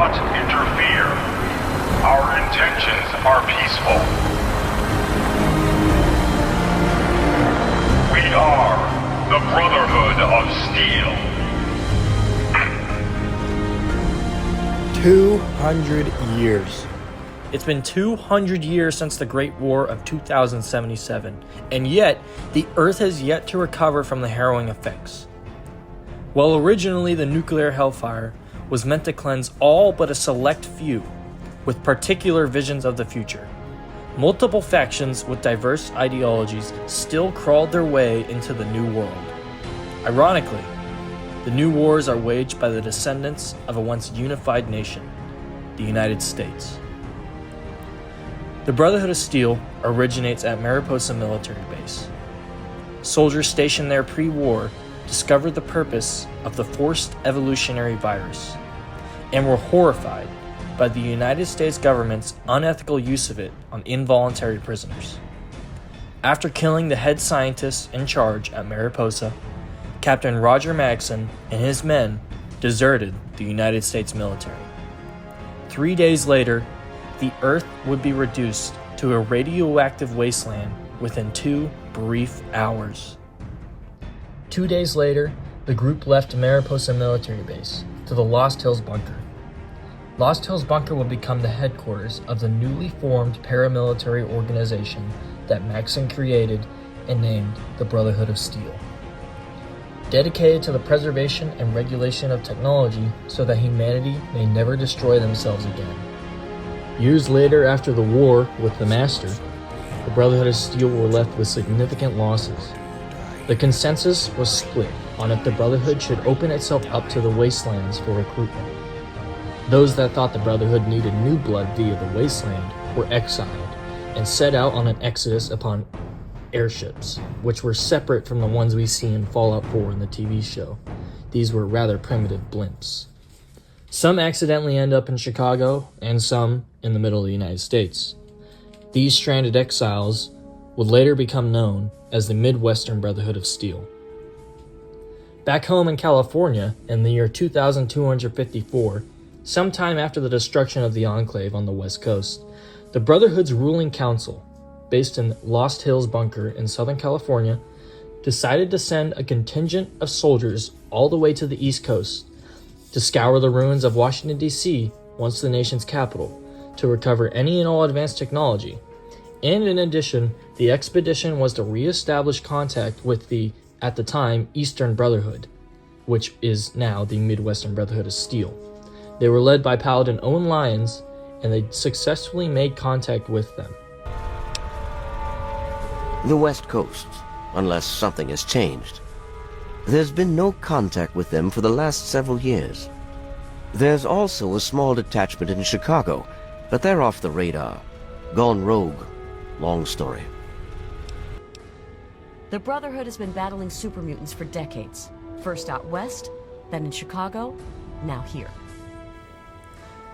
not interfere. Our intentions are peaceful. We are the Brotherhood of Steel. 200 years. It's been 200 years since the Great War of 2077, and yet the Earth has yet to recover from the harrowing effects. While originally the nuclear hellfire was meant to cleanse all but a select few, with particular visions of the future, multiple factions with diverse ideologies still crawled their way into the New World. Ironically, the new wars are waged by the descendants of a once unified nation, the United States. The Brotherhood of Steel originates at Mariposa Military Base. Soldiers stationed there pre-war discovered the purpose of the forced evolutionary virus and were horrified by the United States government's unethical use of it on involuntary prisoners. After killing the head scientist in charge at Mariposa, Captain Roger Magson and his men deserted the United States military. 3 days later, the Earth would be reduced to a radioactive wasteland within 2 brief hours. 2 days later, the group left Mariposa Military Base to the Lost Hills Bunker. Lost Hills Bunker would become the headquarters of the newly formed paramilitary organization that Maxson created and named the Brotherhood of Steel. Dedicated to the preservation and regulation of technology so that humanity may never destroy themselves again. Years later, after the war with the Master, the Brotherhood of Steel were left with significant losses. The consensus was split on if the Brotherhood should open itself up to the wastelands for recruitment. Those that thought the Brotherhood needed new blood via the wasteland were exiled and set out on an exodus upon airships, which were separate from the ones we see in Fallout 4 in the TV show. These were rather primitive blimps. Some accidentally end up in Chicago, and some in the middle of the United States. These stranded exiles would later become known as the Midwestern Brotherhood of Steel. Back home in California, in the year 2254, sometime after the destruction of the Enclave on the West Coast, the Brotherhood's ruling council, based in Lost Hills Bunker in Southern California, decided to send a contingent of soldiers all the way to the East Coast to scour the ruins of Washington, D.C., once the nation's capital, to recover any and all advanced technology. And in addition, the expedition was to re-establish contact with the, at the time, Eastern Brotherhood, which is now the Midwestern Brotherhood of Steel. They were led by Paladin Owen Lyons, and they successfully made contact with them. The West Coast, unless something has changed. There's been no contact with them for the last several years. There's also a small detachment in Chicago, but they're off the radar. Gone rogue. Long story. The Brotherhood has been battling super mutants for decades. First out west, then in Chicago, now here.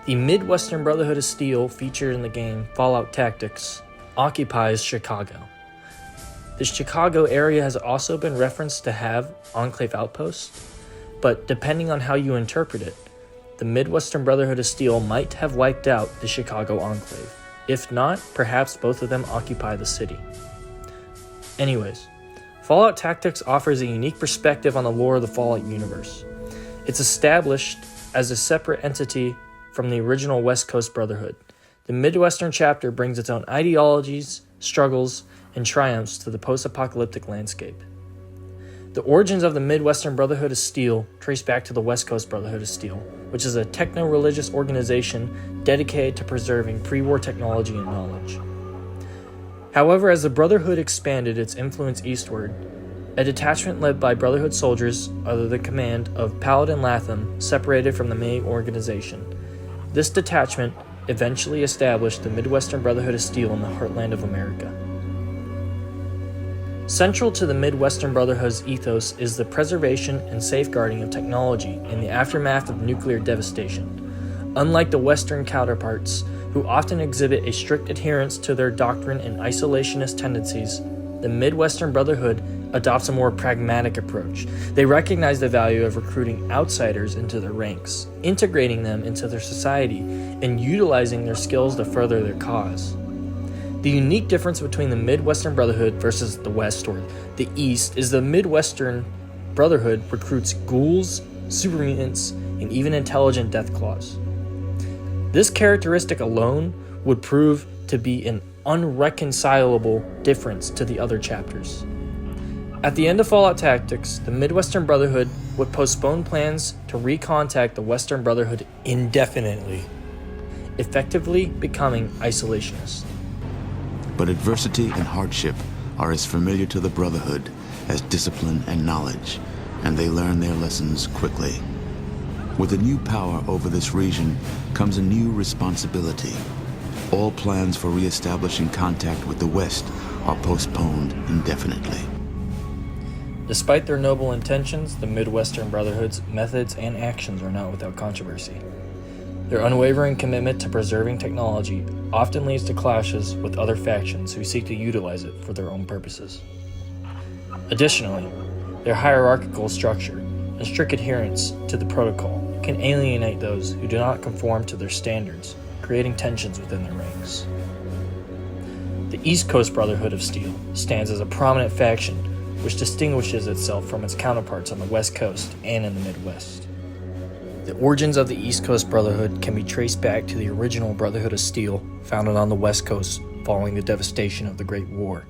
The Midwestern Brotherhood of Steel, featured in the game Fallout Tactics, occupies Chicago. The Chicago area has also been referenced to have Enclave outposts, but depending on how you interpret it, the Midwestern Brotherhood of Steel might have wiped out the Chicago Enclave. If not, perhaps both of them occupy the city. Anyways, Fallout Tactics offers a unique perspective on the lore of the Fallout universe. It's established as a separate entity from the original West Coast Brotherhood. The Midwestern chapter brings its own ideologies, struggles, and triumphs to the post-apocalyptic landscape. The origins of the Midwestern Brotherhood of Steel trace back to the West Coast Brotherhood of Steel, which is a techno-religious organization dedicated to preserving pre-war technology and knowledge. However, as the Brotherhood expanded its influence eastward, a detachment led by Brotherhood soldiers under the command of Paladin Latham separated from the main organization. This detachment eventually established the Midwestern Brotherhood of Steel in the heartland of America. Central to the Midwestern Brotherhood's ethos is the preservation and safeguarding of technology in the aftermath of nuclear devastation. Unlike the Western counterparts, who often exhibit a strict adherence to their doctrine and isolationist tendencies, the Midwestern Brotherhood adopts a more pragmatic approach. They recognize the value of recruiting outsiders into their ranks, integrating them into their society, and utilizing their skills to further their cause. The unique difference between the Midwestern Brotherhood versus the West or the East is the Midwestern Brotherhood recruits ghouls, super mutants, and even intelligent Deathclaws. This characteristic alone would prove to be an unreconcilable difference to the other chapters. At the end of Fallout Tactics, the Midwestern Brotherhood would postpone plans to recontact the Western Brotherhood indefinitely, effectively becoming isolationist. But adversity and hardship are as familiar to the Brotherhood as discipline and knowledge, and they learn their lessons quickly. With a new power over this region comes a new responsibility. All plans for re-establishing contact with the West are postponed indefinitely. Despite their noble intentions, the Midwestern Brotherhood's methods and actions are not without controversy. Their unwavering commitment to preserving technology often leads to clashes with other factions who seek to utilize it for their own purposes. Additionally, their hierarchical structure and strict adherence to the protocol can alienate those who do not conform to their standards, creating tensions within their ranks. The East Coast Brotherhood of Steel stands as a prominent faction which distinguishes itself from its counterparts on the West Coast and in the Midwest. The origins of the East Coast Brotherhood can be traced back to the original Brotherhood of Steel founded on the West Coast following the devastation of the Great War.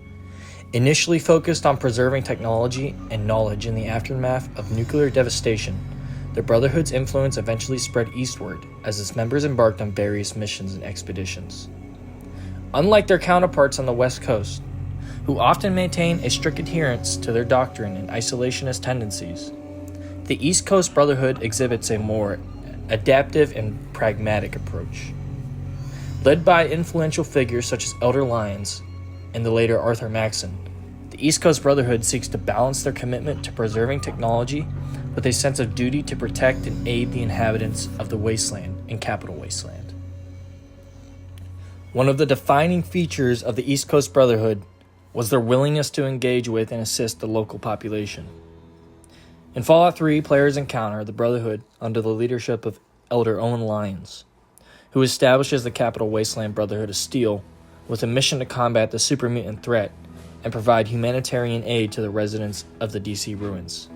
Initially focused on preserving technology and knowledge in the aftermath of nuclear devastation, the Brotherhood's influence eventually spread eastward as its members embarked on various missions and expeditions. Unlike their counterparts on the West Coast, who often maintain a strict adherence to their doctrine and isolationist tendencies, the East Coast Brotherhood exhibits a more adaptive and pragmatic approach. Led by influential figures such as Elder Lyons and the later Arthur Maxson, the East Coast Brotherhood seeks to balance their commitment to preserving technology with a sense of duty to protect and aid the inhabitants of the wasteland and Capital Wasteland. One of the defining features of the East Coast Brotherhood was their willingness to engage with and assist the local population. In Fallout 3, players encounter the Brotherhood under the leadership of Elder Owen Lyons, who establishes the Capital Wasteland Brotherhood of Steel with a mission to combat the super mutant threat and provide humanitarian aid to the residents of the DC ruins.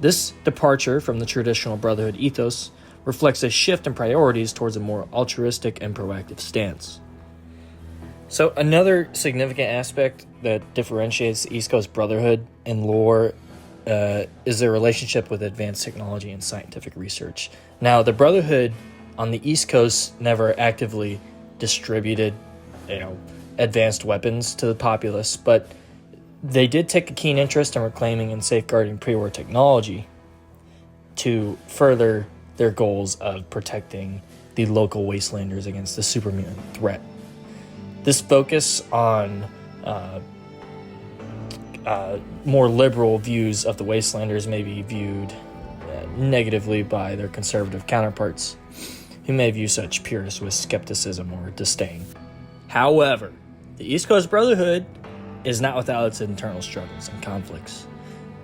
This departure from the traditional Brotherhood ethos reflects a shift in priorities towards a more altruistic and proactive stance. So another significant aspect that differentiates the East Coast Brotherhood in lore is their relationship with advanced technology and scientific research. Now, the Brotherhood on the East Coast never actively distributed, advanced weapons to the populace, but they did take a keen interest in reclaiming and safeguarding pre-war technology to further their goals of protecting the local wastelanders against the super mutant threat. This focus on more liberal views of the wastelanders may be viewed negatively by their conservative counterparts, who may view such purists with skepticism or disdain. However, the East Coast Brotherhood is not without its internal struggles and conflicts.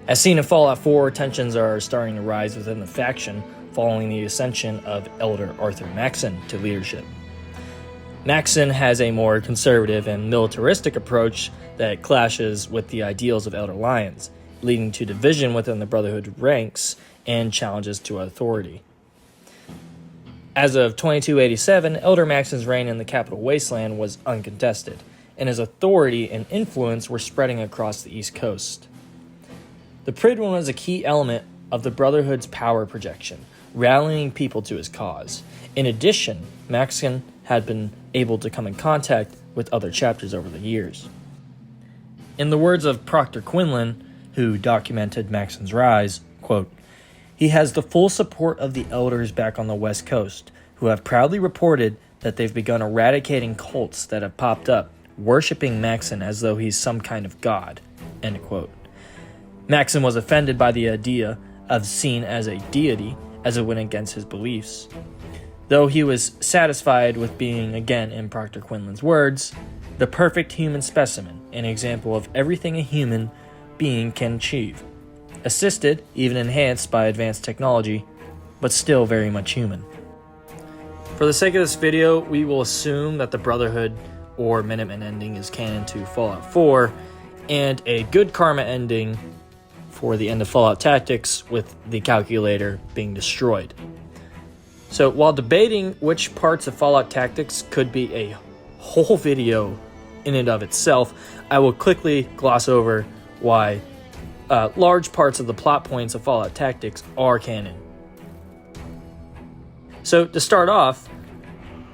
As seen in Fallout 4, tensions are starting to rise within the faction following the ascension of Elder Arthur Maxson to leadership. Maxson has a more conservative and militaristic approach that clashes with the ideals of Elder Lyons, leading to division within the Brotherhood ranks and challenges to authority. As of 2287, Elder Maxson's reign in the Capital Wasteland was uncontested, and his authority and influence were spreading across the East Coast. The prydwen was a key element of the Brotherhood's power projection, rallying people to his cause. In addition, Maxson had been able to come in contact with other chapters over the years. In the words of Proctor Quinlan, who documented Maxson's rise, quote, "He has the full support of the elders back on the West Coast, who have proudly reported that they've begun eradicating cults that have popped up, worshipping Maxson as though he's some kind of god," end quote. Maxson was offended by the idea of seen as a deity, as it went against his beliefs. Though he was satisfied with being, again in Proctor Quinlan's words, the perfect human specimen, an example of everything a human being can achieve. Assisted, even enhanced by advanced technology, but still very much human. For the sake of this video, we will assume that the Brotherhood or Minutemen ending is canon to Fallout 4, and a good karma ending for the end of Fallout Tactics with the calculator being destroyed. So while debating which parts of Fallout Tactics could be a whole video in and of itself, I will quickly gloss over why large parts of the plot points of Fallout Tactics are canon. So to start off,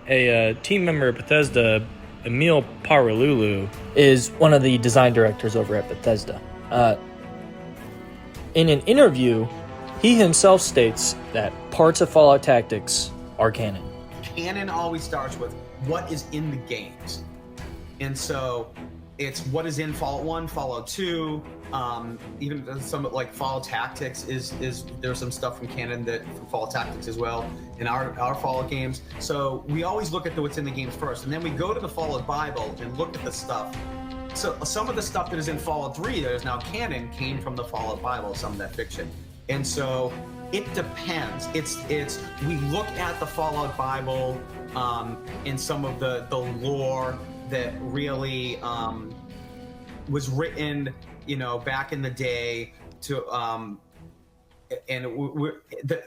a team member of Bethesda, Emil Paralulu, is one of the design directors over at Bethesda. In an interview, he himself states that parts of Fallout Tactics are canon. Canon always starts with what is in the games. And so it's what is in Fallout 1, Fallout 2, even some like Fallout Tactics is there's some stuff from canon that from Fallout Tactics as well in our Fallout games. So we always look at what's in the games first, and then we go to the Fallout Bible and look at the stuff. So some of the stuff that is in Fallout 3 that is now canon came from the Fallout Bible, some of that fiction. And so it depends. It's we look at the Fallout Bible in some of the lore that really was written, back in the day to and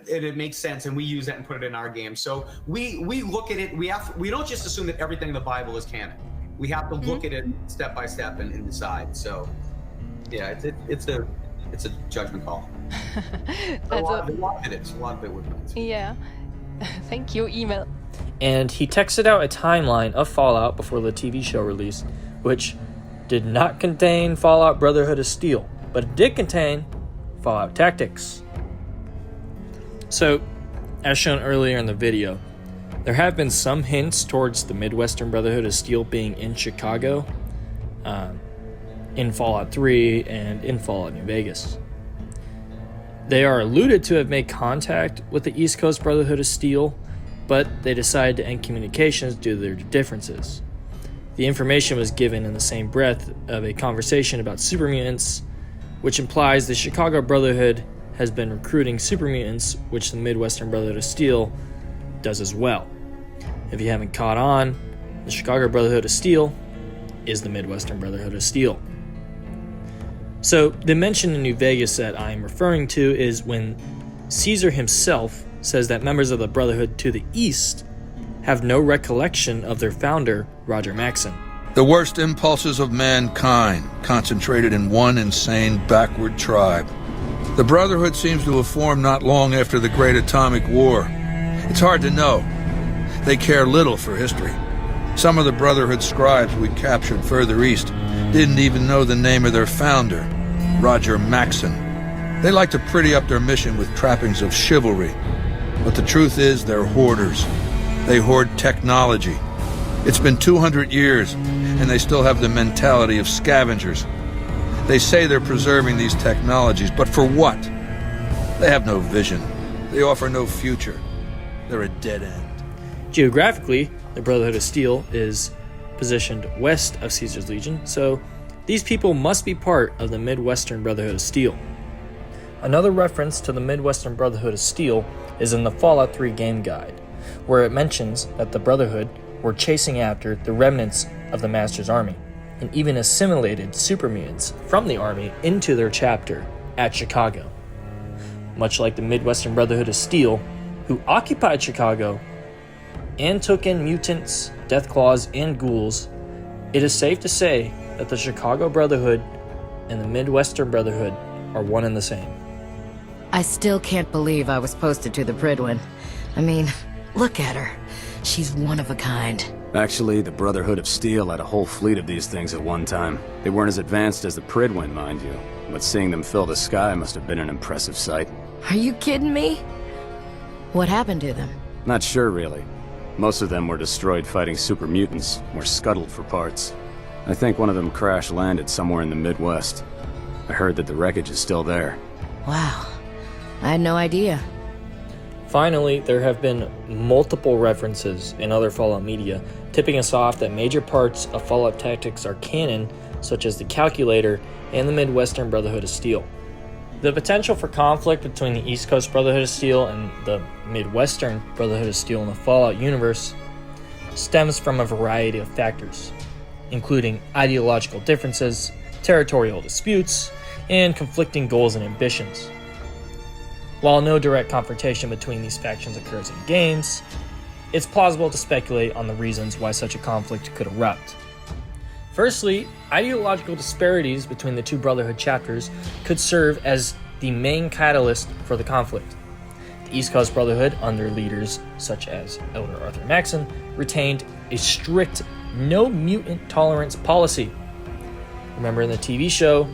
it makes sense, and we use that and put it in our game. So we look at it. We don't just assume that everything in the Bible is canon. We have to look at it step by step and decide. So yeah, it's a judgment call. a lot of it would be. Yeah. Thank you, email. And he texted out a timeline of Fallout before the TV show release, which did not contain Fallout Brotherhood of Steel, but it did contain Fallout Tactics. So, as shown earlier in the video, there have been some hints towards the Midwestern Brotherhood of Steel being in Chicago, in Fallout 3 and in Fallout New Vegas. They are alluded to have made contact with the East Coast Brotherhood of Steel, but they decided to end communications due to their differences. The information was given in the same breath of a conversation about super mutants, which implies the Chicago Brotherhood has been recruiting super mutants, which the Midwestern Brotherhood of Steel does as well. If you haven't caught on, the Chicago Brotherhood of Steel is the Midwestern Brotherhood of Steel. So the mention in New Vegas that I am referring to is when Caesar himself says that members of the Brotherhood to the east have no recollection of their founder, Roger Maxson. The worst impulses of mankind concentrated in one insane backward tribe. The Brotherhood seems to have formed not long after the Great Atomic War. It's hard to know. They care little for history. Some of the Brotherhood scribes we captured further east didn't even know the name of their founder, Roger Maxson. They like to pretty up their mission with trappings of chivalry. But the truth is, they're hoarders. They hoard technology. It's been 200 years, and they still have the mentality of scavengers. They say they're preserving these technologies, but for what? They have no vision. They offer no future. They're a dead end. Geographically, the Brotherhood of Steel is positioned west of Caesar's Legion, so these people must be part of the Midwestern Brotherhood of Steel. Another reference to the Midwestern Brotherhood of Steel is in the Fallout 3 game guide, where it mentions that the Brotherhood were chasing after the remnants of the Master's army, and even assimilated super mutants from the army into their chapter at Chicago. Much like the Midwestern Brotherhood of Steel, who occupied Chicago and took in mutants, deathclaws, and ghouls, it is safe to say that the Chicago Brotherhood and the Midwestern Brotherhood are one and the same. I still can't believe I was posted to the prydwen. I mean, look at her. She's one of a kind. Actually, the Brotherhood of Steel had a whole fleet of these things at one time. They weren't as advanced as the prydwen, mind you, but seeing them fill the sky must have been an impressive sight. Are you kidding me? What happened to them? Not sure, really. Most of them were destroyed fighting super mutants, or scuttled for parts. I think one of them crash-landed somewhere in the Midwest. I heard that the wreckage is still there. Wow. I had no idea. Finally, there have been multiple references in other Fallout media tipping us off that major parts of Fallout Tactics are canon, such as the calculator and the Midwestern Brotherhood of Steel. The potential for conflict between the East Coast Brotherhood of Steel and the Midwestern Brotherhood of Steel in the Fallout universe stems from a variety of factors, including ideological differences, territorial disputes, and conflicting goals and ambitions. While no direct confrontation between these factions occurs in games, it's plausible to speculate on the reasons why such a conflict could erupt. Firstly, ideological disparities between the two Brotherhood chapters could serve as the main catalyst for the conflict. The East Coast Brotherhood, under leaders such as Elder Arthur Maxson, retained a strict no mutant tolerance policy. Remember in the TV show,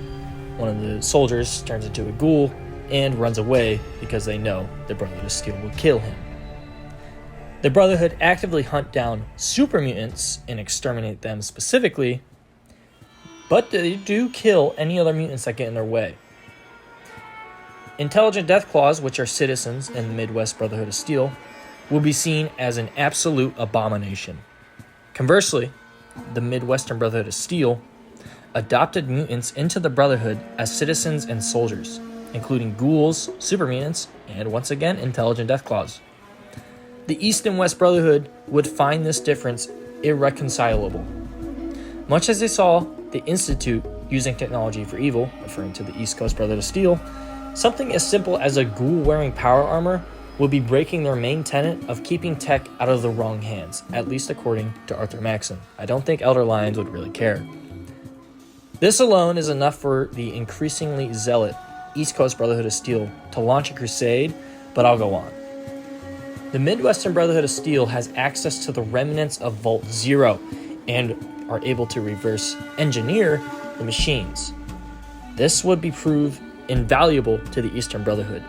one of the soldiers turns into a ghoul and runs away because they know the Brotherhood of Steel will kill him. The Brotherhood actively hunt down super mutants and exterminate them specifically, but they do kill any other mutants that get in their way. Intelligent Deathclaws, which are citizens in the Midwest Brotherhood of Steel, will be seen as an absolute abomination. Conversely, the Midwestern Brotherhood of Steel adopted mutants into the Brotherhood as citizens and soldiers, including ghouls, super mutants, and once again, Intelligent Deathclaws. The East and West Brotherhood would find this difference irreconcilable. Much as they saw the Institute using technology for evil, referring to the East Coast Brotherhood of Steel, something as simple as a ghoul wearing power armor would be breaking their main tenet of keeping tech out of the wrong hands, at least according to Arthur Maxson. I don't think Elder Lyons would really care. This alone is enough for the increasingly zealot East Coast Brotherhood of Steel to launch a crusade, but I'll go on. The Midwestern Brotherhood of Steel has access to the remnants of Vault Zero and are able to reverse engineer the machines. This would prove invaluable to the Eastern Brotherhood.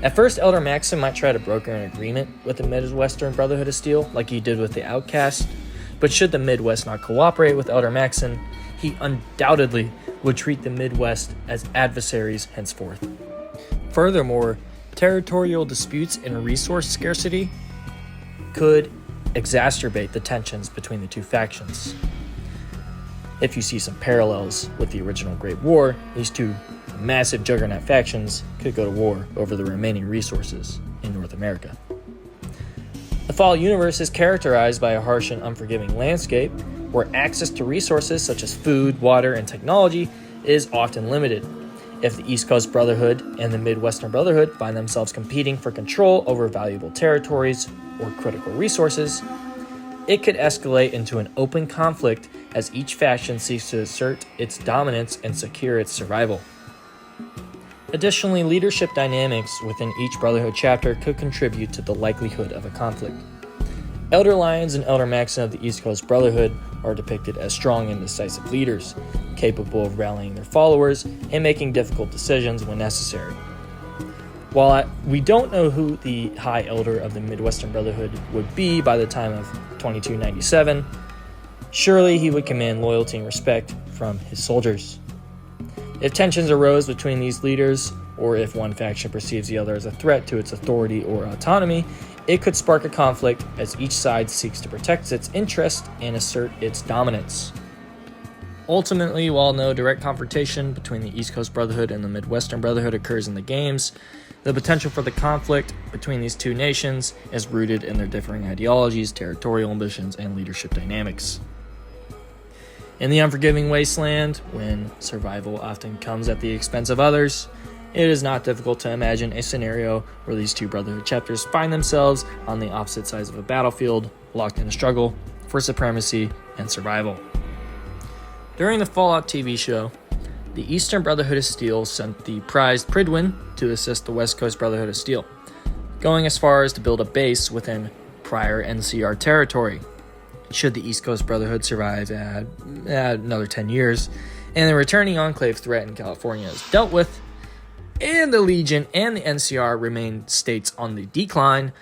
At first, Elder Maxson might try to broker an agreement with the Midwestern Brotherhood of Steel, like he did with the Outcast, but should the Midwest not cooperate with Elder Maxson, he undoubtedly would treat the Midwest as adversaries henceforth. Furthermore, territorial disputes and resource scarcity could exacerbate the tensions between the two factions. If you see some parallels with the original Great War, these two massive juggernaut factions could go to war over the remaining resources in North America. The Fallout universe is characterized by a harsh and unforgiving landscape where access to resources such as food, water, and technology is often limited. If the East Coast Brotherhood and the Midwestern Brotherhood find themselves competing for control over valuable territories or critical resources, it could escalate into an open conflict as each faction seeks to assert its dominance and secure its survival. Additionally, leadership dynamics within each Brotherhood chapter could contribute to the likelihood of a conflict. Elder Lyons and Elder Maxson of the East Coast Brotherhood are depicted as strong and decisive leaders, capable of rallying their followers and making difficult decisions when necessary. While we don't know who the High Elder of the Midwestern Brotherhood would be by the time of 2297, surely he would command loyalty and respect from his soldiers. If tensions arose between these leaders, or if one faction perceives the other as a threat to its authority or autonomy, it could spark a conflict as each side seeks to protect its interest and assert its dominance. Ultimately, while no direct confrontation between the East Coast Brotherhood and the Midwestern Brotherhood occurs in the games, the potential for the conflict between these two nations is rooted in their differing ideologies, territorial ambitions, and leadership dynamics. In the unforgiving wasteland, when survival often comes at the expense of others, it is not difficult to imagine a scenario where these two Brotherhood chapters find themselves on the opposite sides of a battlefield, locked in a struggle for supremacy and survival. During the Fallout TV show, the Eastern Brotherhood of Steel sent the prized Prydwen to assist the West Coast Brotherhood of Steel, going as far as to build a base within prior NCR territory. Should the East Coast Brotherhood survive at another 10 years, and the returning Enclave threat in California is dealt with, and the Legion and the NCR remain states on the decline,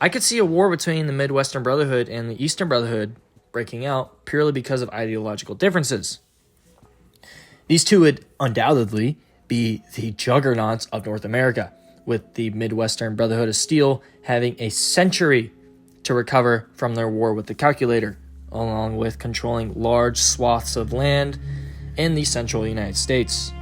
I could see a war between the Midwestern Brotherhood and the Eastern Brotherhood breaking out purely because of ideological differences. These two would undoubtedly be the juggernauts of North America, with the Midwestern Brotherhood of Steel having a century to recover from their war with the Calculator, along with controlling large swaths of land in the central United States,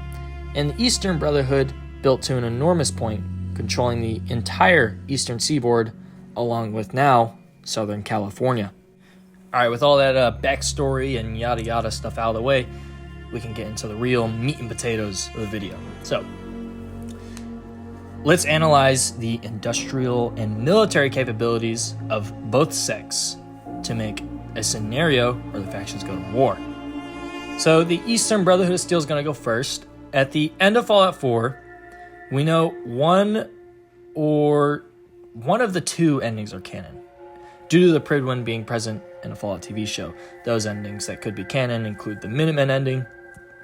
and the Eastern Brotherhood built to an enormous point, controlling the entire eastern seaboard, along with now Southern California. Alright, with all that backstory and yada yada stuff out of the way, we can get into the real meat and potatoes of the video. So, let's analyze the industrial and military capabilities of both sects to make a scenario where the factions go to war. So the Eastern Brotherhood of Steel is going to go first. At the end of Fallout 4, we know one of the two endings are canon, due to the Prydwen being present in a Fallout TV show. Those endings that could be canon include the Minutemen ending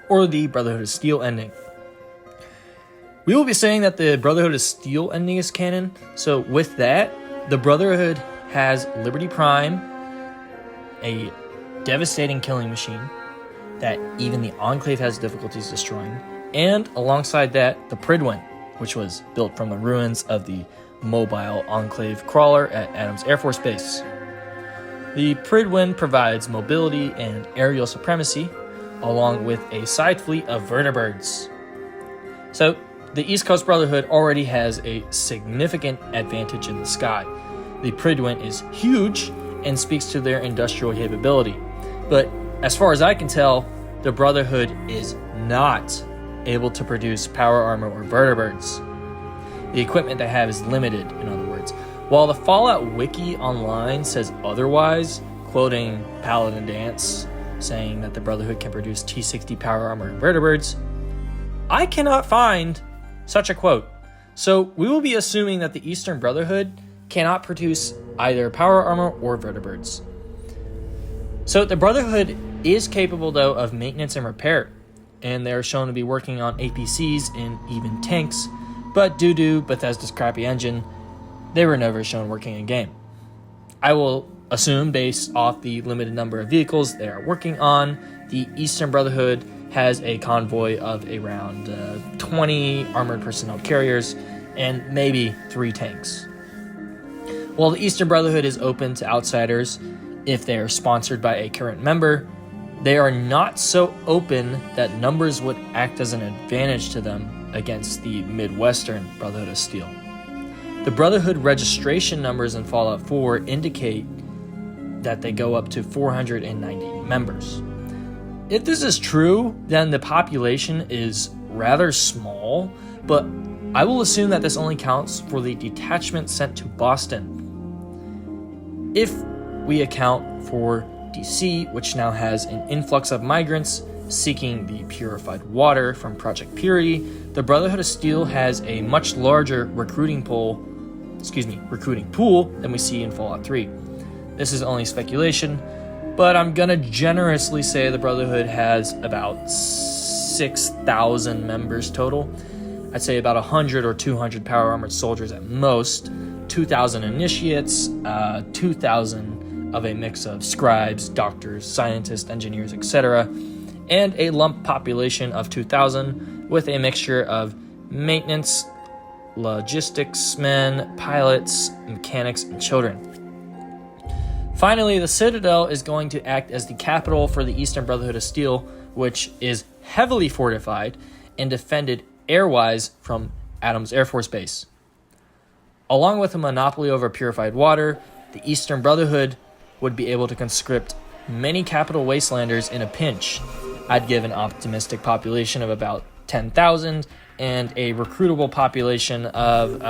or the Brotherhood of Steel ending. We will be saying that the Brotherhood of Steel ending is canon, so with that, the Brotherhood has Liberty Prime, a devastating killing machine that even the Enclave has difficulties destroying, and alongside that, the Prydwen, which was built from the ruins of the mobile Enclave crawler at Adams Air Force Base. The Prydwen provides mobility and aerial supremacy, along with a side fleet of vertibirds. So, the East Coast Brotherhood already has a significant advantage in the sky. The Prydwen is huge and speaks to their industrial capability, but as far as I can tell, the Brotherhood is not able to produce power armor or vertibirds. The equipment they have is limited, in other words. While the Fallout Wiki online says otherwise, quoting Paladin Dance, saying that the Brotherhood can produce T-60 power armor and vertibirds, I cannot find such a quote. So we will be assuming that the Eastern Brotherhood cannot produce either power armor or vertibirds. So the Brotherhood is capable, though, of maintenance and repair, and they're shown to be working on APCs and even tanks, but due to Bethesda's crappy engine, they were never shown working in game. I will assume, based off the limited number of vehicles they are working on, the Eastern Brotherhood has a convoy of around 20 armored personnel carriers and maybe 3 tanks. While the Eastern Brotherhood is open to outsiders if they are sponsored by a current member, they are not so open that numbers would act as an advantage to them against the Midwestern Brotherhood of Steel. The Brotherhood registration numbers in Fallout 4 indicate that they go up to 490 members. If this is true, then the population is rather small, but I will assume that this only counts for the detachment sent to Boston. If we account for DC, which now has an influx of migrants seeking the purified water from Project Purity, the Brotherhood of Steel has a much larger recruiting pool than we see in Fallout 3. This is only speculation, but I'm gonna generously say the Brotherhood has about 6,000 members total. I'd say about 100 or 200 power armored soldiers at most, 2,000 initiates, 2,000 of a mix of scribes, doctors, scientists, engineers, etc., and a lump population of 2,000 with a mixture of maintenance, logistics men, pilots, mechanics, and children. Finally, the Citadel is going to act as the capital for the Eastern Brotherhood of Steel, which is heavily fortified and defended airwise from Adams Air Force Base. Along with a monopoly over purified water, the Eastern Brotherhood would be able to conscript many capital wastelanders in a pinch. I'd give an optimistic population of about 10,000 and a recruitable population of,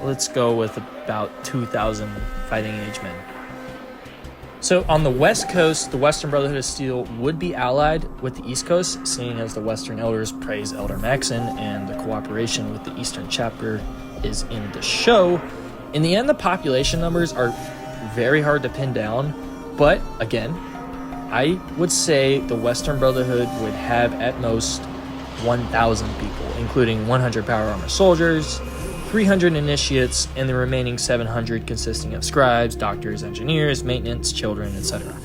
let's go with about 2,000 fighting age men. So on the West Coast, the Western Brotherhood of Steel would be allied with the East Coast, seeing as the Western Elders praise Elder Maxon and the cooperation with the Eastern Chapter is in the show. In the end, the population numbers are very hard to pin down, but again, I would say the Western Brotherhood would have at most 1,000 people, including 100 power armor soldiers, 300 initiates, and the remaining 700 consisting of scribes, doctors, engineers, maintenance, children, etc.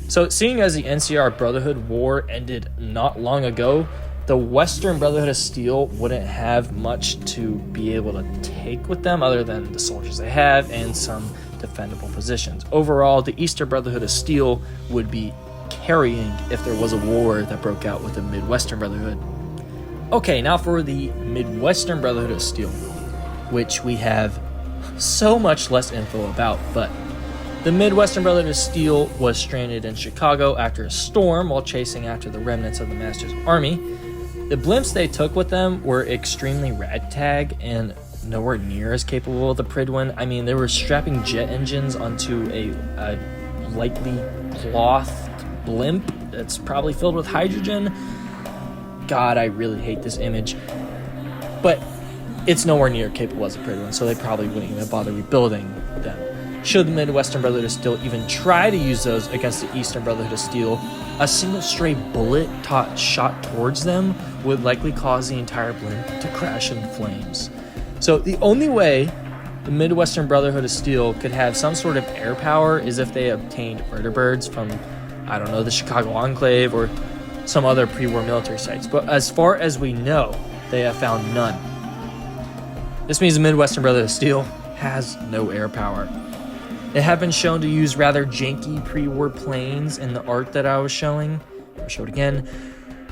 So, seeing as the NCR Brotherhood War ended not long ago, the Western Brotherhood of Steel wouldn't have much to be able to take with them other than the soldiers they have and some defendable positions. Overall, the Eastern Brotherhood of Steel would be carrying if there was a war that broke out with the Midwestern Brotherhood. Okay, now for the Midwestern Brotherhood of Steel, which we have so much less info about, but the Midwestern Brotherhood of Steel was stranded in Chicago after a storm while chasing after the remnants of the Master's army. The blimps they took with them were extremely ragtag and nowhere near as capable of the prydwen. I mean, they were strapping jet engines onto a lightly clothed blimp that's probably filled with hydrogen. God, I really hate this image. But it's nowhere near capable as a prydwen, so they probably wouldn't even bother rebuilding them. Should the Midwestern Brotherhood of Steel even try to use those against the Eastern Brotherhood of Steel, a single stray bullet shot towards them would likely cause the entire blimp to crash in flames. So the only way the Midwestern Brotherhood of Steel could have some sort of air power is if they obtained vertibirds from, I don't know, the Chicago Enclave or some other pre-war military sites. But as far as we know, they have found none. This means the Midwestern Brotherhood of Steel has no air power. They have been shown to use rather janky pre-war planes in the art that I was showing. I'll show it again.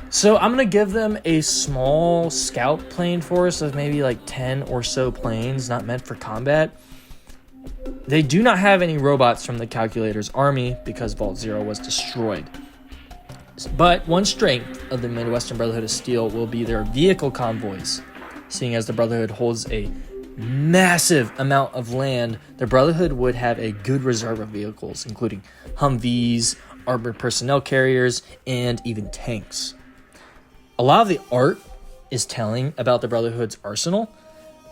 So I'm going to give them a small scout plane force of maybe like 10 or so planes not meant for combat. They do not have any robots from the Calculator's army because Vault Zero was destroyed. But one strength of the Midwestern Brotherhood of Steel will be their vehicle convoys. Seeing as the Brotherhood holds a massive amount of land, the Brotherhood would have a good reserve of vehicles, including Humvees, armored personnel carriers, and even tanks. A lot of the art is telling about the Brotherhood's arsenal.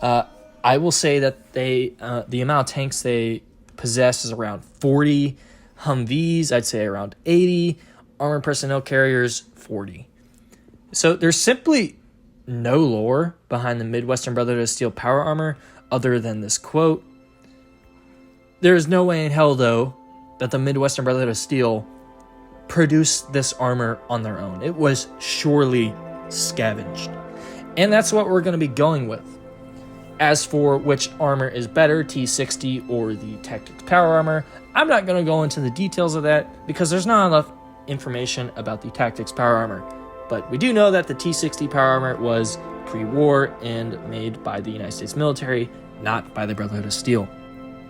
I will say that the amount of tanks they possess is around 40. Humvees, I'd say around 80. Armored personnel carriers, 40. So there's simply no lore behind the Midwestern Brotherhood of Steel power armor other than this quote. There is no way in hell, though, that the Midwestern Brotherhood of Steel produced this armor on their own. It was surely scavenged. And that's what we're going to be going with. As for which armor is better, T60 or the Tactics Power Armor, I'm not going to go into the details of that because there's not enough information about the Tactics Power Armor. But we do know that the T60 Power Armor was pre-war and made by the United States military, not by the Brotherhood of Steel.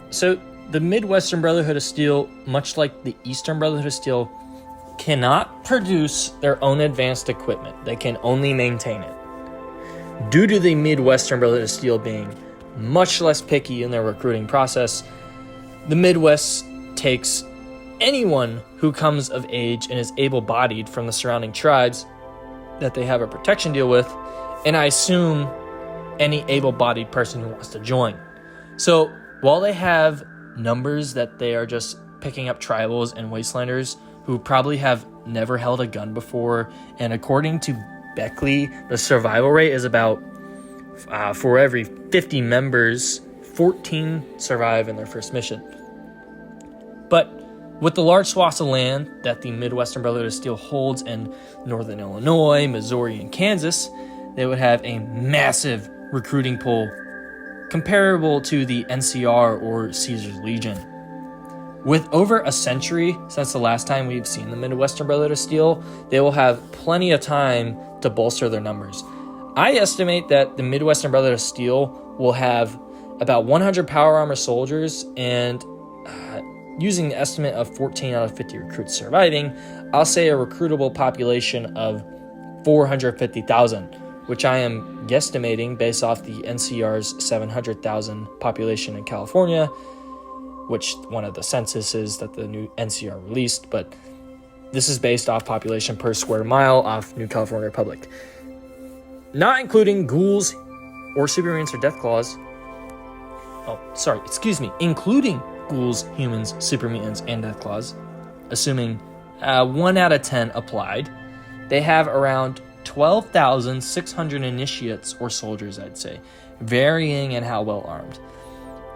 So the Midwestern Brotherhood of Steel, much like the Eastern Brotherhood of Steel, cannot produce their own advanced equipment. They can only maintain it. Due to the Midwestern Brotherhood of Steel being much less picky in their recruiting process, the Midwest takes anyone who comes of age and is able-bodied from the surrounding tribes that they have a protection deal with, and I assume any able-bodied person who wants to join. So while they have numbers that they are just picking up tribals and wastelanders who probably have never held a gun before, and according to Beckley, the survival rate is about, for every 50 members, 14 survive in their first mission. But with the large swaths of land that the Midwestern Brotherhood of Steel holds in northern Illinois, Missouri, and Kansas, they would have a massive recruiting pool comparable to the NCR or Caesar's Legion. With over a century since the last time we've seen the Midwestern Brotherhood of Steel, they will have plenty of time to bolster their numbers. I estimate that the Midwestern Brotherhood of Steel will have about 100 power armor soldiers, and using the estimate of 14 out of 50 recruits surviving, I'll say a recruitable population of 450,000, which I am guesstimating based off the NCR's 700,000 population in California, which one of the censuses that the new NCR released, but this is based off population per square mile off New California Republic. Not including ghouls or supermutants or deathclaws. Including ghouls, humans, supermutants, and deathclaws. Assuming 1 out of 10 applied. They have around 12,600 initiates or soldiers, I'd say, varying in how well armed.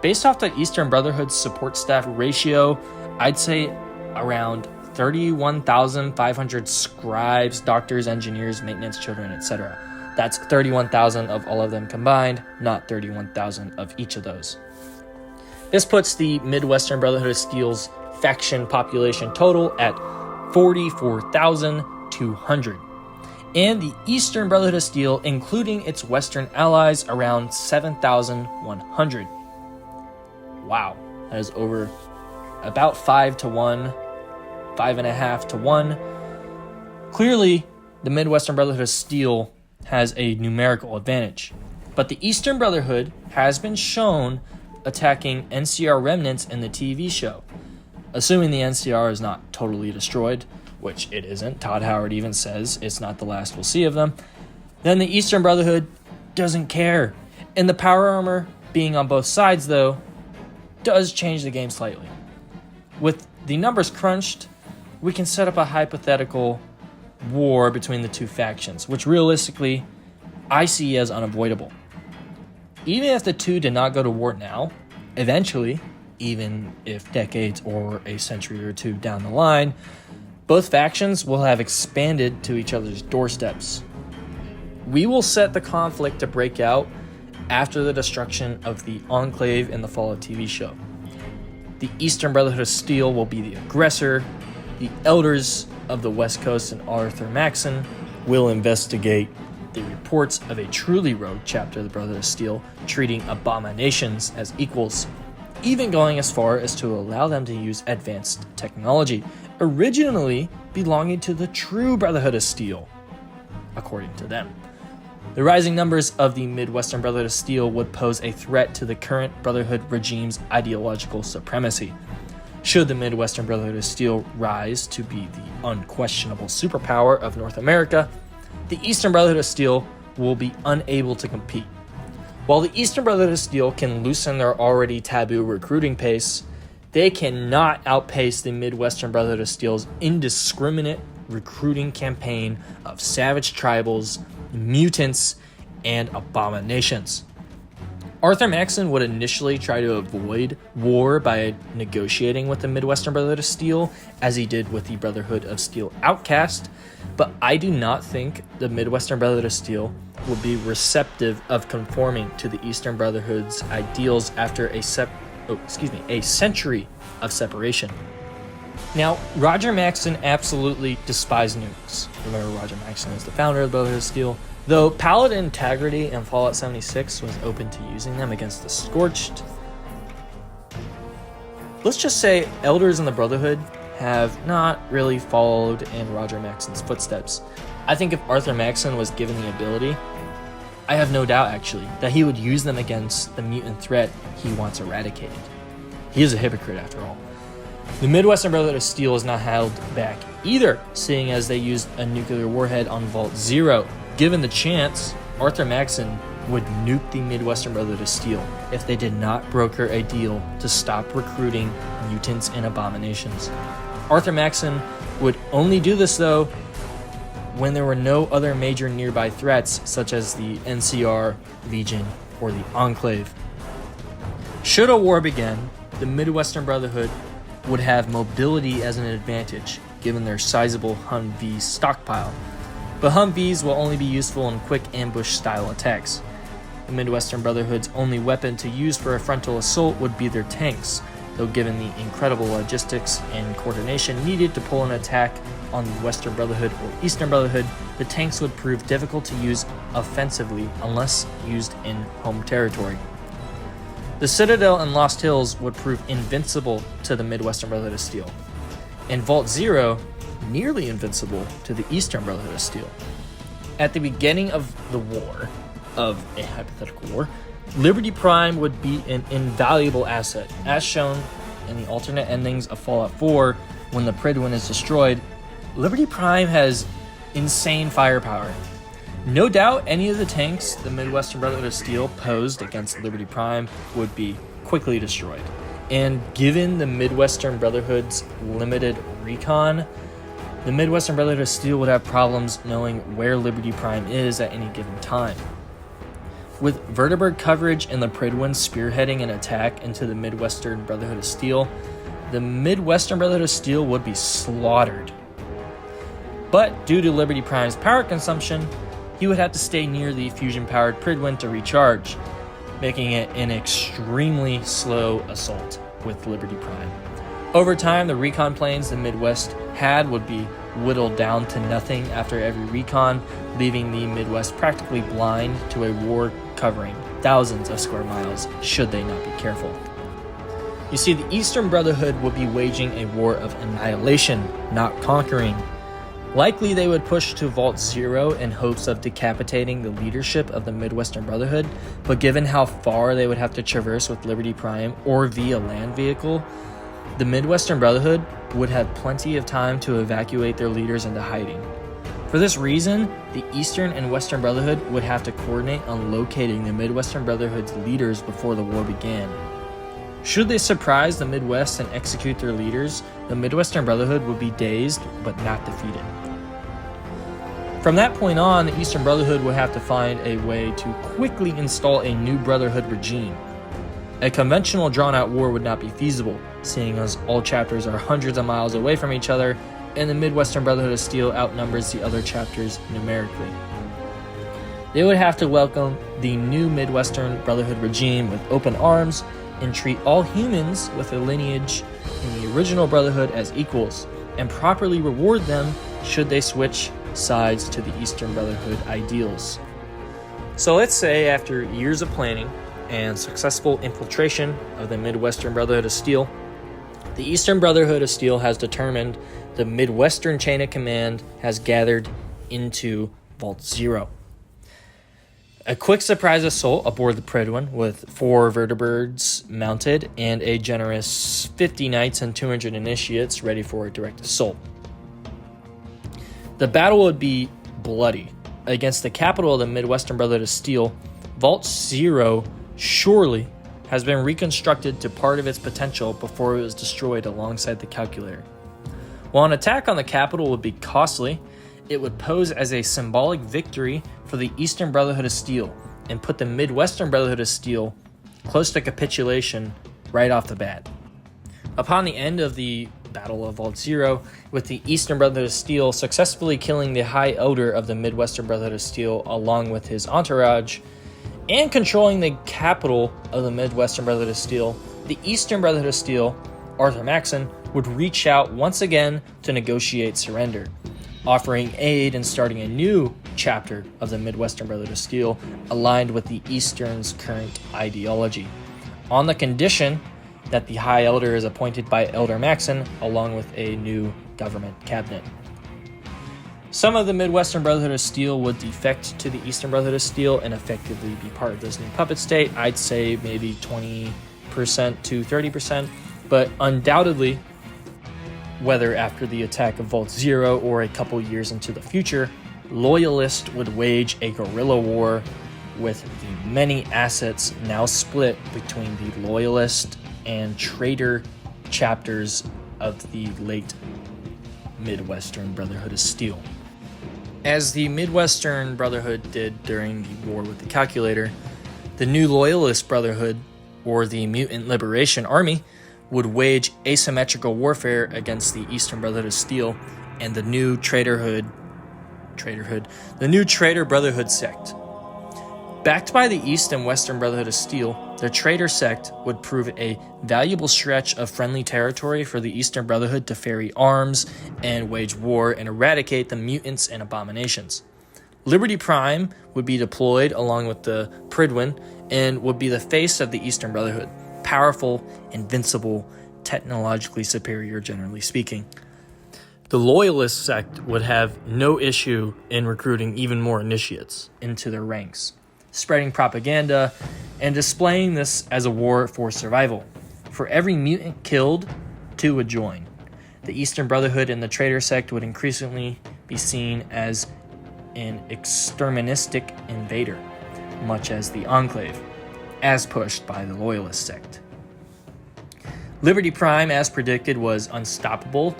Based off the Eastern Brotherhood's support staff ratio, I'd say around 31,500 scribes, doctors, engineers, maintenance children, etc. That's 31,000 of all of them combined, not 31,000 of each of those. This puts the Midwestern Brotherhood of Steel's faction population total at 44,200. And the Eastern Brotherhood of Steel, including its Western allies, around 7,100. Wow, that is over about 5 to 1, 5.5 to 1. Clearly, the Midwestern Brotherhood of Steel has a numerical advantage. But the Eastern Brotherhood has been shown attacking NCR remnants in the TV show. Assuming the NCR is not totally destroyed, which it isn't, Todd Howard even says it's not the last we'll see of them, then the Eastern Brotherhood doesn't care. And the power armor being on both sides, though, does change the game slightly. With the numbers crunched, we can set up a hypothetical war between the two factions, which realistically I see as unavoidable. Even if the two did not go to war now, eventually, even if decades or a century or two down the line, both factions will have expanded to each other's doorsteps. We will set the conflict to break out after the destruction of the Enclave in the Fallout TV show. The Eastern Brotherhood of Steel will be the aggressor. The Elders of the West Coast and Arthur Maxon will investigate the reports of a truly rogue chapter of the Brotherhood of Steel treating abominations as equals, even going as far as to allow them to use advanced technology, originally belonging to the true Brotherhood of Steel, according to them. The rising numbers of the Midwestern Brotherhood of Steel would pose a threat to the current Brotherhood regime's ideological supremacy. Should the Midwestern Brotherhood of Steel rise to be the unquestionable superpower of North America, the Eastern Brotherhood of Steel will be unable to compete. While the Eastern Brotherhood of Steel can loosen their already taboo recruiting pace, they cannot outpace the Midwestern Brotherhood of Steel's indiscriminate recruiting campaign of savage tribals, mutants, and abominations. Arthur Maxon would initially try to avoid war by negotiating with the Midwestern Brotherhood of Steel, as he did with the Brotherhood of Steel Outcast, but I do not think the Midwestern Brotherhood of Steel would be receptive of conforming to the Eastern Brotherhood's ideals after a century of separation. Now, Roger Maxon absolutely despised nukes. Remember, Roger Maxon is the founder of the Brotherhood of Steel. Though Paladin Integrity in Fallout 76 was open to using them against the Scorched, let's just say Elders in the Brotherhood have not really followed in Roger Maxon's footsteps. I think if Arthur Maxon was given the ability, I have no doubt actually that he would use them against the mutant threat he wants eradicated. He is a hypocrite after all. The Midwestern Brotherhood of Steel is not held back either, seeing as they used a nuclear warhead on Vault Zero. Given the chance, Arthur Maxon would nuke the Midwestern Brotherhood of Steel if they did not broker a deal to stop recruiting mutants and abominations. Arthur Maxon would only do this, though, when there were no other major nearby threats, such as the NCR, Legion, or the Enclave. Should a war begin, the Midwestern Brotherhood would have mobility as an advantage, given their sizable Humvee stockpile. But Humvees will only be useful in quick ambush-style attacks. The Midwestern Brotherhood's only weapon to use for a frontal assault would be their tanks, though given the incredible logistics and coordination needed to pull an attack on the Western Brotherhood or Eastern Brotherhood, the tanks would prove difficult to use offensively unless used in home territory. The Citadel and Lost Hills would prove invincible to the Midwestern Brotherhood of Steel, and Vault Zero nearly invincible to the Eastern Brotherhood of Steel. At the beginning of the war, of a hypothetical war, Liberty Prime would be an invaluable asset, as shown in the alternate endings of Fallout 4. When the prydwen is destroyed, Liberty Prime has insane firepower. No doubt any of the tanks the Midwestern Brotherhood of Steel posed against Liberty Prime would be quickly destroyed. And given the Midwestern Brotherhood's limited recon, the Midwestern Brotherhood of Steel would have problems knowing where Liberty Prime is at any given time. With Vertibird coverage and the prydwen spearheading an attack into the Midwestern Brotherhood of Steel, the Midwestern Brotherhood of Steel would be slaughtered. But due to Liberty Prime's power consumption, he would have to stay near the fusion-powered prydwen to recharge, making it an extremely slow assault with Liberty Prime. Over time, the recon planes the Midwest had would be whittled down to nothing after every recon, leaving the Midwest practically blind to a war covering thousands of square miles should they not be careful. You see, the Eastern Brotherhood would be waging a war of annihilation, not conquering. Likely they would push to Vault Zero in hopes of decapitating the leadership of the Midwestern Brotherhood, but given how far they would have to traverse with Liberty Prime or via land vehicle, the Midwestern Brotherhood would have plenty of time to evacuate their leaders into hiding. For this reason, the Eastern and Western Brotherhood would have to coordinate on locating the Midwestern Brotherhood's leaders before the war began. Should they surprise the Midwest and execute their leaders, the Midwestern Brotherhood would be dazed but not defeated. From that point on, the Eastern Brotherhood would have to find a way to quickly install a new Brotherhood regime. A conventional drawn-out war would not be feasible, seeing as all chapters are hundreds of miles away from each other, and the Midwestern Brotherhood of Steel outnumbers the other chapters numerically. They would have to welcome the new Midwestern Brotherhood regime with open arms, and treat all humans with a lineage in the original Brotherhood as equals, and properly reward them should they switch sides to the Eastern Brotherhood ideals. So let's say after years of planning and successful infiltration of the Midwestern Brotherhood of Steel, the Eastern Brotherhood of Steel has determined the Midwestern chain of command has gathered into Vault Zero. A quick surprise assault aboard the Prydwen with 4 vertibirds mounted and a generous 50 knights and 200 initiates ready for a direct assault. The battle would be bloody. Against the capital of the Midwestern Brotherhood of Steel, Vault Zero surely has been reconstructed to part of its potential before it was destroyed alongside the calculator. While an attack on the capital would be costly, it would pose as a symbolic victory for the Eastern Brotherhood of Steel and put the Midwestern Brotherhood of Steel close to capitulation right off the bat. Upon the end of the Battle of Vault Zero, with the Eastern Brotherhood of Steel successfully killing the High Elder of the Midwestern Brotherhood of Steel along with his entourage, and controlling the capital of the Midwestern Brotherhood of Steel, the Eastern Brotherhood of Steel, Arthur Maxson, would reach out once again to negotiate surrender, offering aid in starting a new chapter of the Midwestern Brotherhood of Steel aligned with the Eastern's current ideology, on the condition that the High Elder is appointed by Elder Maxson along with a new government cabinet. Some of the Midwestern Brotherhood of Steel would defect to the Eastern Brotherhood of Steel and effectively be part of this new puppet state. I'd say maybe 20% to 30%, but undoubtedly, whether after the attack of Vault Zero or a couple years into the future, Loyalists would wage a guerrilla war with the many assets now split between the Loyalist and Traitor chapters of the late Midwestern Brotherhood of Steel. As the Midwestern Brotherhood did during the war with the Calculator, the new Loyalist Brotherhood, or the Mutant Liberation Army, would wage asymmetrical warfare against the Eastern Brotherhood of Steel and the new Traitor Brotherhood sect. Backed by the East and Western Brotherhood of Steel, the Traitor sect would prove a valuable stretch of friendly territory for the Eastern Brotherhood to ferry arms and wage war and eradicate the mutants and abominations. Liberty Prime would be deployed along with the Prydwen and would be the face of the Eastern Brotherhood, powerful, invincible, technologically superior generally speaking. The Loyalist sect would have no issue in recruiting even more initiates into their ranks, spreading propaganda and displaying this as a war for survival. For every mutant killed, 2 would join. The Eastern Brotherhood and the Traitor sect would increasingly be seen as an exterministic invader, much as the Enclave, as pushed by the Loyalist sect. Liberty Prime, as predicted, was unstoppable,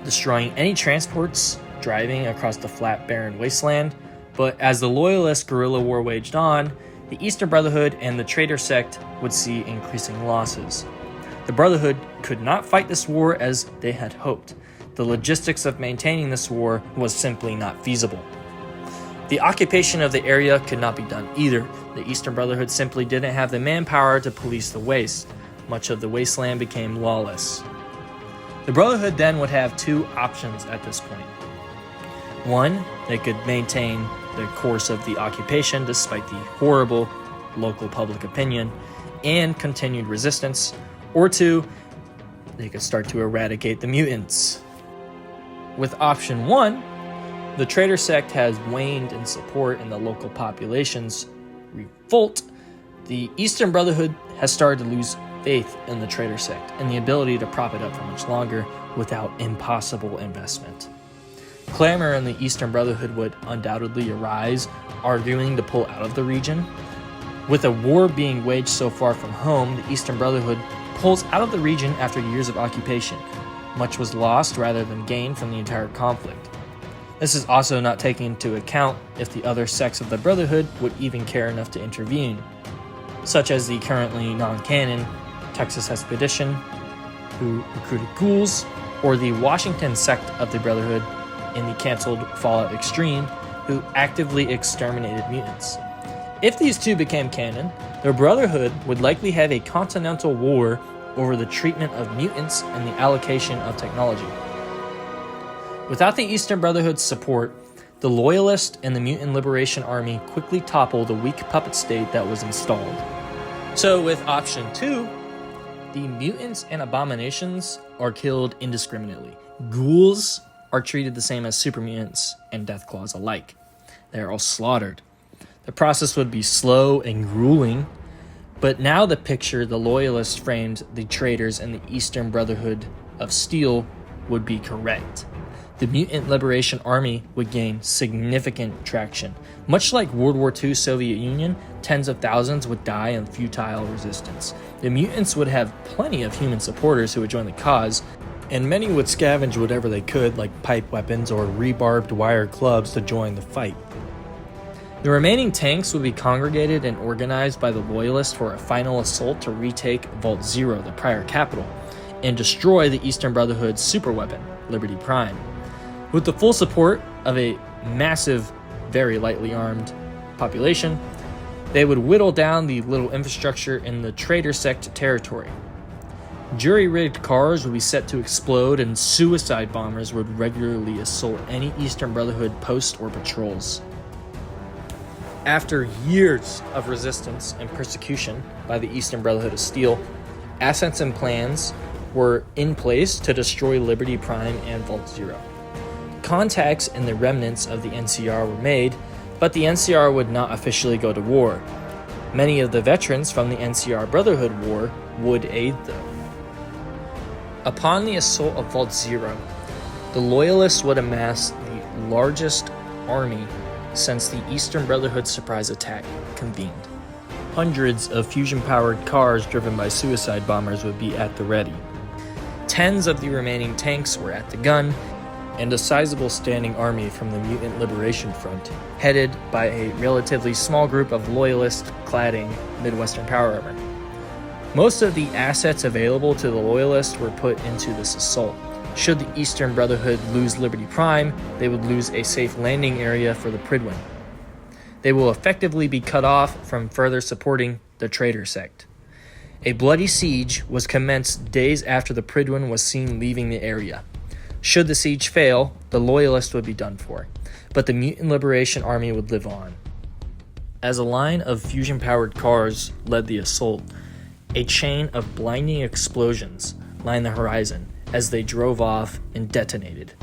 destroying any transports driving across the flat, barren wasteland. But as the Loyalist guerrilla war waged on, the Eastern Brotherhood and the Traitor sect would see increasing losses. The Brotherhood could not fight this war as they had hoped. The logistics of maintaining this war was simply not feasible. The occupation of the area could not be done either. The Eastern Brotherhood simply didn't have the manpower to police the waste. Much of the wasteland became lawless. The Brotherhood then would have two options at this point. One, they could maintain the course of the occupation despite the horrible local public opinion and continued resistance, or two, they could start to eradicate the mutants. With option one, the traitor sect has waned in support in the local population's revolt. The Eastern Brotherhood has started to lose faith in the traitor sect and the ability to prop it up for much longer without impossible investment. Clamor in the Eastern Brotherhood would undoubtedly arise, arguing to pull out of the region. With a war being waged so far from home, the Eastern Brotherhood pulls out of the region after years of occupation. Much was lost rather than gained from the entire conflict. This is also not taking into account if the other sects of the Brotherhood would even care enough to intervene, such as the currently non-canon Texas Expedition, who recruited ghouls, or the Washington sect of the Brotherhood in the cancelled Fallout Extreme, who actively exterminated mutants. If these two became canon, the Brotherhood would likely have a continental war over the treatment of mutants and the allocation of technology. Without the Eastern Brotherhood's support, the Loyalist and the Mutant Liberation Army quickly toppled the weak puppet state that was installed. So with option 2, the mutants and abominations are killed indiscriminately. Ghouls are treated the same as super mutants and Deathclaws alike. They are all slaughtered. The process would be slow and grueling, but now the picture the Loyalists framed the traitors and the Eastern Brotherhood of Steel would be correct. The Mutant Liberation Army would gain significant traction. Much like World War II Soviet Union, tens of thousands would die in futile resistance. The mutants would have plenty of human supporters who would join the cause, and many would scavenge whatever they could, like pipe weapons or rebarbed wire clubs, to join the fight. The remaining tanks would be congregated and organized by the Loyalists for a final assault to retake Vault Zero, the prior capital, and destroy the Eastern Brotherhood's superweapon, Liberty Prime. With the full support of a massive, very lightly armed population, they would whittle down the little infrastructure in the traitor sect territory. Jury-rigged cars would be set to explode, and suicide bombers would regularly assault any Eastern Brotherhood post or patrols. After years of resistance and persecution by the Eastern Brotherhood of Steel, assets and plans were in place to destroy Liberty Prime and Vault Zero. Contacts and the remnants of the NCR were made, but the NCR would not officially go to war. Many of the veterans from the NCR Brotherhood War would aid them. Upon the assault of Vault Zero, the Loyalists would amass the largest army since the Eastern Brotherhood surprise attack convened. Hundreds of fusion-powered cars driven by suicide bombers would be at the ready. Tens of the remaining tanks were at the gun, and a sizable standing army from the Mutant Liberation Front, headed by a relatively small group of Loyalists cladding Midwestern power armor. Most of the assets available to the Loyalists were put into this assault. Should the Eastern Brotherhood lose Liberty Prime, they would lose a safe landing area for the Prydwen. They will effectively be cut off from further supporting the traitor sect. A bloody siege was commenced days after the Prydwen was seen leaving the area. Should the siege fail, the Loyalists would be done for, but the Mutant Liberation Army would live on. As a line of fusion-powered cars led the assault, a chain of blinding explosions lined the horizon as they drove off and detonated.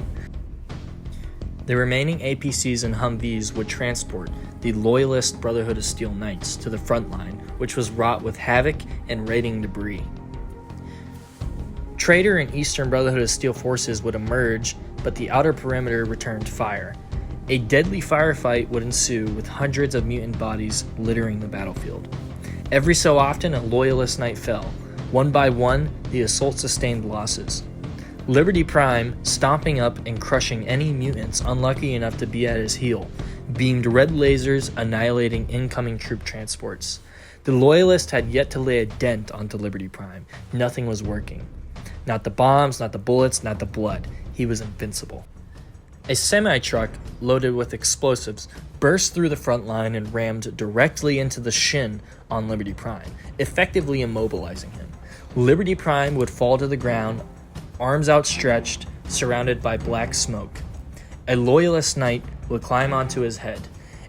The remaining APCs and Humvees would transport the Loyalist Brotherhood of Steel Knights to the front line, which was wrought with havoc and raiding debris. Traitor and Eastern Brotherhood of Steel forces would emerge, but the outer perimeter returned fire. A deadly firefight would ensue with hundreds of mutant bodies littering the battlefield. Every so often, a Loyalist Knight fell. One by one, the assault sustained losses. Liberty Prime, stomping up and crushing any mutants unlucky enough to be at his heel, beamed red lasers annihilating incoming troop transports. The Loyalists had yet to lay a dent onto Liberty Prime. Nothing was working. Not the bombs, not the bullets, not the blood. He was invincible. A semi-truck loaded with explosives burst through the front line and rammed directly into the shin on Liberty Prime, effectively immobilizing him. Liberty Prime would fall to the ground arms outstretched, surrounded by black smoke. A loyalist knight would climb onto his head,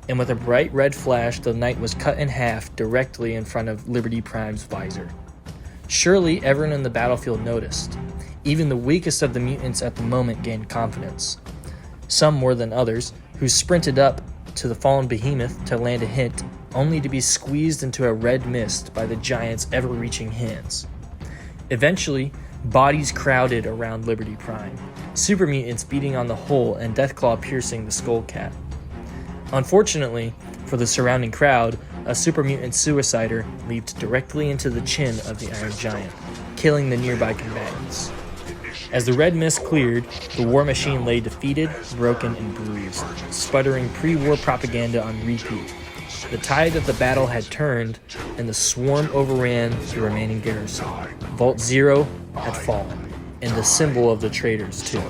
and with a bright red flash, the knight was cut in half directly in front of Liberty Prime's visor. Surely everyone in the battlefield noticed. Even the weakest of the mutants at the moment gained confidence. Some more than others, who sprinted up to the fallen behemoth to land a hit, only to be squeezed into a red mist by the giant's ever-reaching hands. Eventually, bodies crowded around Liberty Prime, super mutants beating on the hull and Deathclaw piercing the skull cap. Unfortunately, for the surrounding crowd, a super mutant suicider leaped directly into the chin of the Iron Giant, killing the nearby combatants. As the red mist cleared, the war machine lay defeated, broken, and bruised, sputtering pre-war propaganda on repeat. The tide of the battle had turned, and the swarm overran the remaining garrison. Vault Zero had fallen, and the symbol of the traitors too.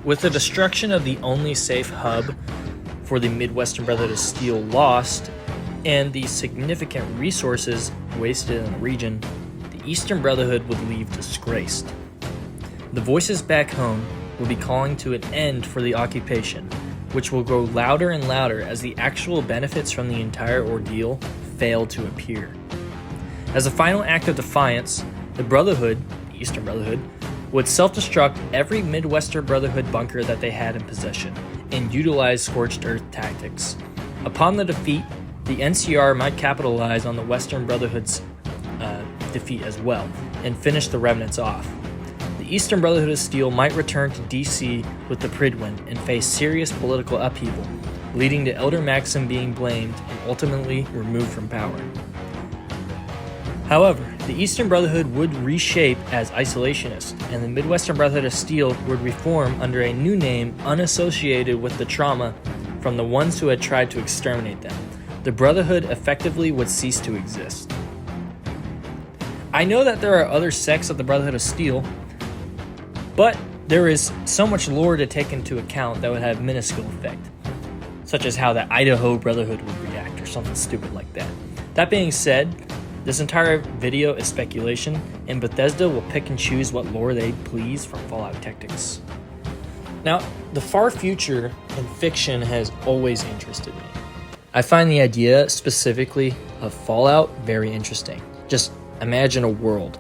With the destruction of the only safe hub for the Midwestern Brotherhood of Steel lost, and the significant resources wasted in the region, the Eastern Brotherhood would leave disgraced. The voices back home will be calling to an end for the occupation, which will grow louder and louder as the actual benefits from the entire ordeal fail to appear. As a final act of defiance, the Brotherhood, the Eastern Brotherhood, would self-destruct every Midwestern Brotherhood bunker that they had in possession, and utilize scorched earth tactics. Upon the defeat, the NCR might capitalize on the Western Brotherhood's defeat as well, and finish the remnants off. The Eastern Brotherhood of Steel might return to DC with the Prydwen and face serious political upheaval, leading to Elder Maxim being blamed and ultimately removed from power. However, the Eastern Brotherhood would reshape as isolationist, and the Midwestern Brotherhood of Steel would reform under a new name unassociated with the trauma from the ones who had tried to exterminate them. The Brotherhood effectively would cease to exist. I know that there are other sects of the Brotherhood of Steel, but there is so much lore to take into account that would have minuscule effect, such as how the Idaho Brotherhood would react or something stupid like that. That being said, this entire video is speculation, and Bethesda will pick and choose what lore they please from Fallout Tactics. Now, the far future in fiction has always interested me. I find the idea specifically of Fallout very interesting. Just imagine a world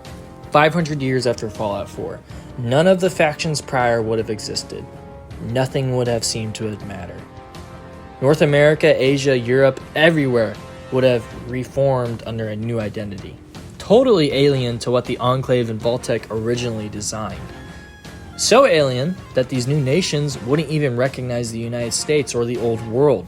500 years after Fallout 4. None of the factions prior would have existed. Nothing would have seemed to have mattered. North America, Asia, Europe, everywhere would have reformed under a new identity. Totally alien to what the Enclave and Vault-Tec originally designed. So alien that these new nations wouldn't even recognize the United States or the old world.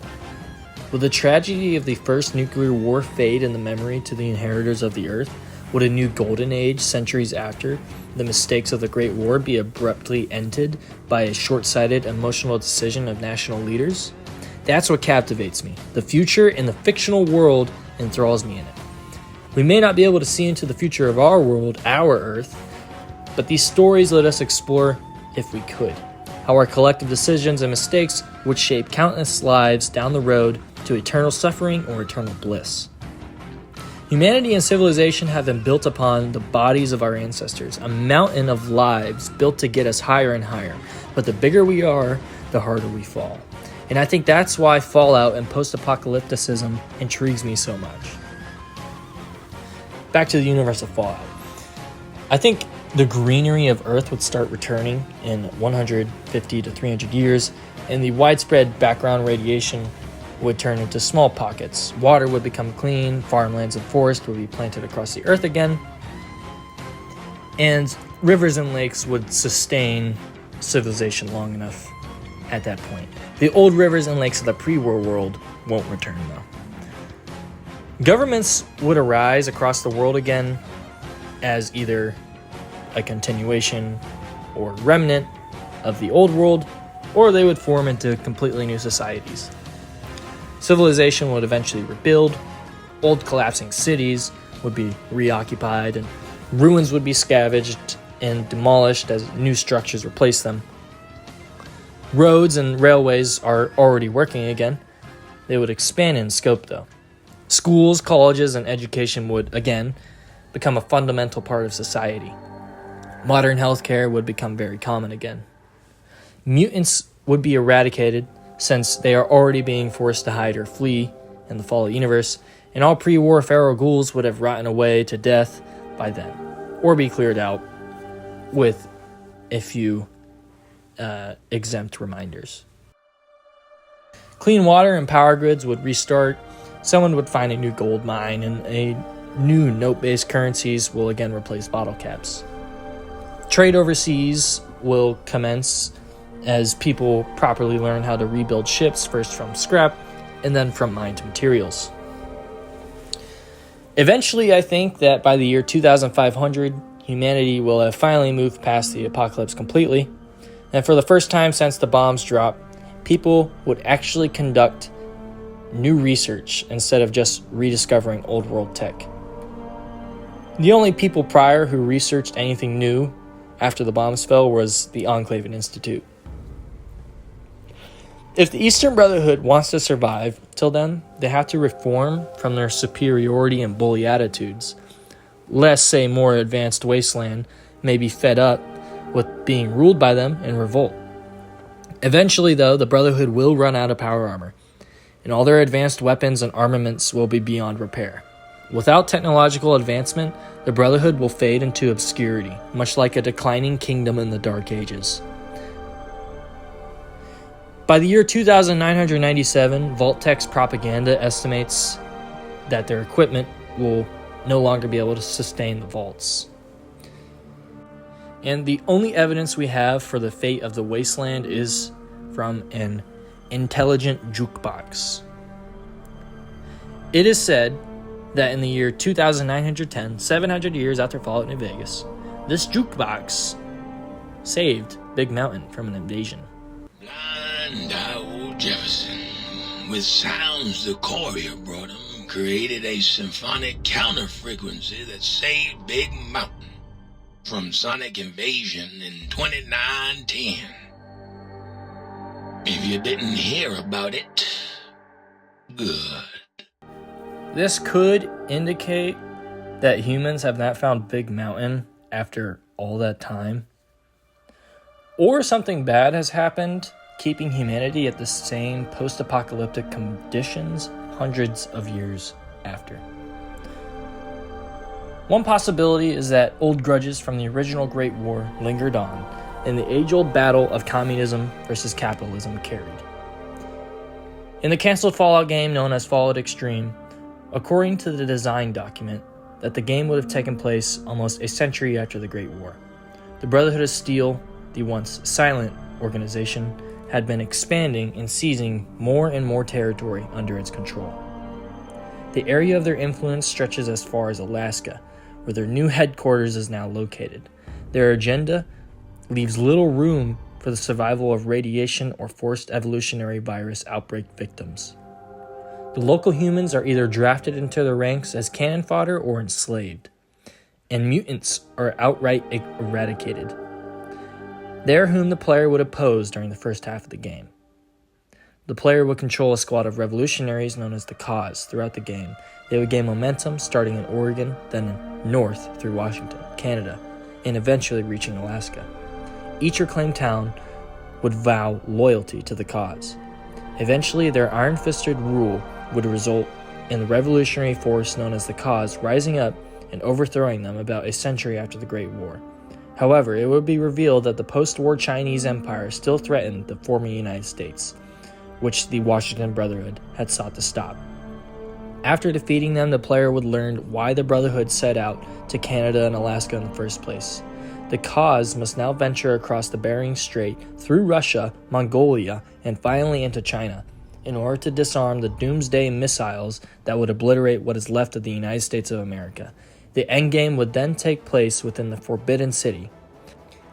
Would the tragedy of the first nuclear war fade in the memory to the inheritors of the Earth? Would a new golden age, centuries after the mistakes of the Great War, be abruptly ended by a short-sighted, emotional decision of national leaders? That's what captivates me. The future in the fictional world enthralls me in it. We may not be able to see into the future of our world, our Earth, but these stories let us explore, if we could, how our collective decisions and mistakes would shape countless lives down the road to eternal suffering or eternal bliss. Humanity and civilization have been built upon the bodies of our ancestors, a mountain of lives built to get us higher and higher. But the bigger we are, the harder we fall. And I think that's why Fallout and post-apocalypticism intrigues me so much. Back to the universe of Fallout. I think the greenery of Earth would start returning in 150 to 300 years, and the widespread background radiation would turn into small pockets. Water would become clean, farmlands and forests would be planted across the Earth again, and rivers and lakes would sustain civilization long enough at that point. The old rivers and lakes of the pre-war world won't return though. Governments would arise across the world again as either a continuation or remnant of the old world, or they would form into completely new societies. Civilization would eventually rebuild, old collapsing cities would be reoccupied, and ruins would be scavenged and demolished as new structures replace them. Roads and railways are already working again. They would expand in scope though. Schools, colleges, and education would, again, become a fundamental part of society. Modern healthcare would become very common again. Mutants would be eradicated since they are already being forced to hide or flee in the fallen universe, and all pre-war feral ghouls would have rotten away to death by then, or be cleared out with a few exempt reminders. Clean water and power grids would restart, someone would find a new gold mine, and a new note-based currencies will again replace bottle caps. Trade overseas will commence as people properly learn how to rebuild ships, first from scrap and then from mined materials. Eventually, I think that by the year 2500, humanity will have finally moved past the apocalypse completely, and for the first time since the bombs dropped, people would actually conduct new research instead of just rediscovering old world tech. The only people prior who researched anything new after the bombs fell was the Enclave Institute. If the Eastern Brotherhood wants to survive till then, they have to reform from their superiority and bully attitudes, lest a more advanced wasteland may be fed up with being ruled by them and revolt. Eventually, though, the Brotherhood will run out of power armor, and all their advanced weapons and armaments will be beyond repair. Without technological advancement, the Brotherhood will fade into obscurity, much like a declining kingdom in the Dark Ages. By the year 2997, Vault-Tech's propaganda estimates that their equipment will no longer be able to sustain the vaults. And the only evidence we have for the fate of the wasteland is from an intelligent jukebox. It is said that in the year 2910, 700 years after Fallout New Vegas, this jukebox saved Big Mountain from an invasion. Blind old Jefferson, with sounds the courier brought him, created a symphonic counter-frequency that saved Big Mountain from sonic invasion in 2910. If you didn't hear about it, good. This could indicate that humans have not found Big Mountain after all that time. Or something bad has happened, keeping humanity at the same post-apocalyptic conditions hundreds of years after. One possibility is that old grudges from the original Great War lingered on, and the age-old battle of communism versus capitalism carried. In the canceled Fallout game known as Fallout Extreme, according to the design document, that the game would have taken place almost a century after the Great War. The Brotherhood of Steel, the once silent organization, had been expanding and seizing more and more territory under its control. The area of their influence stretches as far as Alaska, where their new headquarters is now located. Their agenda leaves little room for the survival of radiation or forced evolutionary virus outbreak victims. The local humans are either drafted into the ranks as cannon fodder or enslaved, and mutants are outright eradicated. They are whom the player would oppose during the first half of the game. The player would control a squad of revolutionaries known as the Cause throughout the game. They would gain momentum starting in Oregon, then north through Washington, Canada, and eventually reaching Alaska. Each reclaimed town would vow loyalty to the Cause. Eventually, their iron-fisted rule would result in the revolutionary force known as the Cause rising up and overthrowing them about a century after the Great War. However, it would be revealed that the post-war Chinese Empire still threatened the former United States, which the Washington Brotherhood had sought to stop. After defeating them, the player would learn why the Brotherhood set out to Canada and Alaska in the first place. The Cause must now venture across the Bering Strait, through Russia, Mongolia, and finally into China, in order to disarm the doomsday missiles that would obliterate what is left of the United States of America. The endgame would then take place within the Forbidden City,